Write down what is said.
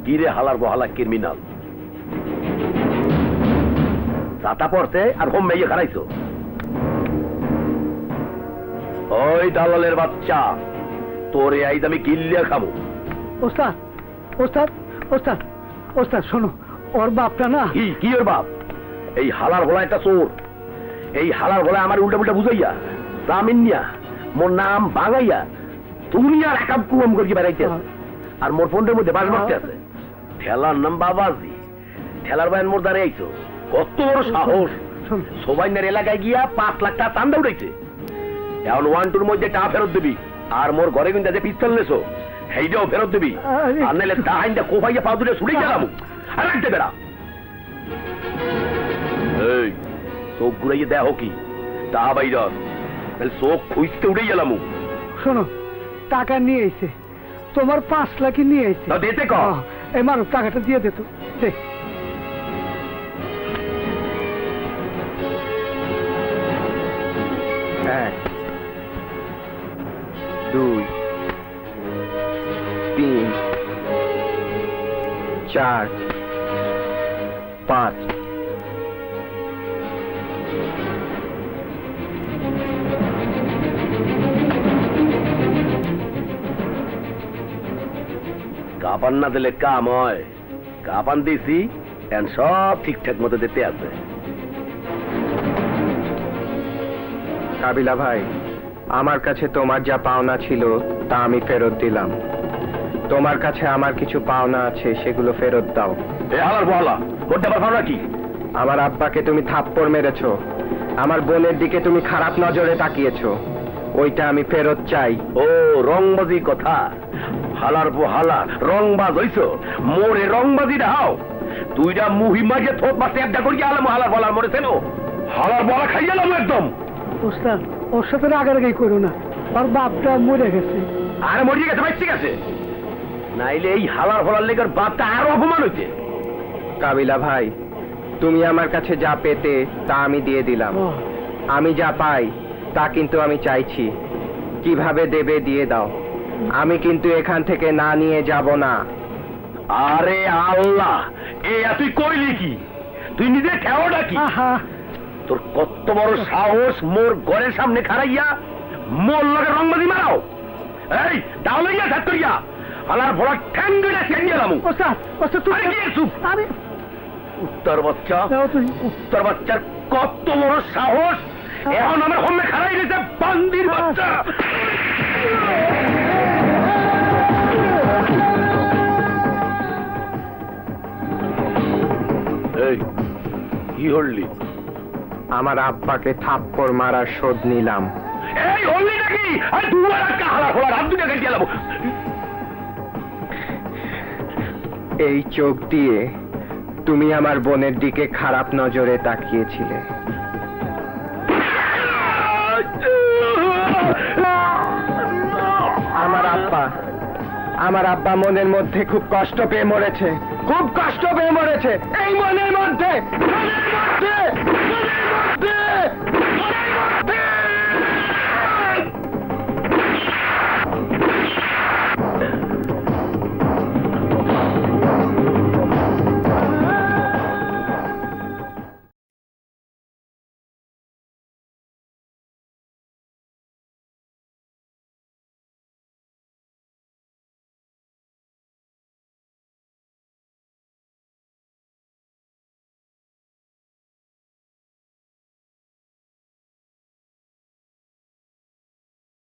কি রে হালার বহালা ক্রিমিনাল, ছাতা পড়ছে আর হোম মেয়ে খারাইছো? ওই দালালের বাচ্চা, তোরে আইজ আমি কিল্লিয়া খাবো। ওস্তাদ ওস্তাদ ওস্তাদ ওস্তাদ শোনো, ওর বাপটা না। কি ওর বাপ? এই হালার ভোলা একটা চোর। এই হালার ভোলা আমার উল্টা পুল্টা বুঝাইয়া জামিন নিয়া মোর নাম ভাঙাইয়া তুমি আর একাম কুয়াম করিয়ে বেড়াইতে আছে। আর মোর ফোনের মধ্যে বাজ মারতে আছে। ঠেলার নাম বাবাজি। ঠেলার বাইন মোর দাঁড়িয়ে আইছো, কত বড় সাহস! সবাইনার এলাকায় গিয়া 5 লাখ টাকা চান্দা উঠাইছে। এখন 1-2 মধ্যে টাকা ফেরত দিবি, আর মোর ঘরে কিন্তু যে পিস্তল নেছো সেইটাও ফেরত দিবি, আর নাইলে দাহাইনটা কোপাইয়া পা দুটো ছুটে গেলাম। আর রাখতে বেড়া। এই চোখ ঘুরাইয়ে দেহ কি তা বাইর, তাহলে চোখ খুঁজতে উঠে গেলাম। শোনো, টাকা নিয়ে এসে তোমার 5 লাখই নিয়ে এসে দিতে কর। এই মানব টাকাটা দিয়ে দে তো। দে। 1 2 3 4 5 কাপান না দিলে কাম হয়। কাপান দিছি, সব ঠিকঠাক মতো দিতে আছে। কাবিলা ভাই, আমার কাছে তোমার যা পাওনা ছিল তা আমি ফেরত দিলাম। তোমার কাছে আমার কিছু পাওনা আছে, সেগুলো ফেরত দাও। এ হালার বহালা, বলতে পারবো না কি? আমার আব্বাকে তুমি থাপ্পড় মেরেছো, আমার বোনের দিকে তুমি খারাপ নজরে তাকিয়েছো, ওইটা আমি ফেরত চাই। ও রংবাজি কথা। হালার বহালা রংবাজ হইছ, মোরে রংবাজি হাও। তুইটা মুহিমা যে থোপ মাসে একটা করিয়া আলাম হালার বলার মরে সেন হালার বলা খাই গেলাম একদম। ওস্তাদ, ওর সাথে রাগারাগি করো না, ওর বাপটা মরে গেছে। আরে মরিয়ে গেছে ভাই, ঠিক আছে, নাইলে এই হালার ফলার লেগে বাপটা আরো অপমান হয়েছে। কাবিলা ভাই, তুমি আমার কাছে যা পেতে তা আমি দিয়ে দিলাম। আমি যা পাই তা কিন্তু আমি চাইছি, কিভাবে দেবে দিয়ে দাও। আমি কিন্তু এখান থেকে না নিয়ে যাব না। আরে আল্লাহ, এ তুই কইলি কি? তুই নিজে খেওয়াটা কি? তোর কত বড় সাহস মোর ঘরের সামনে খাড়াইয়া মোর লগে রংবাজি মারাও? এই তাহলে গিয়া থাক করিয়া হালার ভরা ঠ্যাং গিয়ে ঠ্যাং গেলাম। ওস্তাদ ওস্তাদ তুই আরে উত্তর বাচ্চা, উত্তর বাচ্চার কত বড় সাহস! এখন আমার হোমে খাড়াই গেছে বান্দির বাচ্চা। এই কি হলি? আমার আব্বাকে থাপ্পড় মারার শোধ নিলাম। এই হলি নাকি? আর দুবার একটা হালার ফলার হাত দুটো কেটে গেলাম। এই চোখ দিয়ে তুমি আমার বোনের দিকে খারাপ নজরে তাকিয়েছিলে। আমার আব্বা মনের মধ্যে খুব কষ্ট পেয়ে মরেছে, খুব কষ্ট পেয়ে মরেছে। এই মনের মধ্যে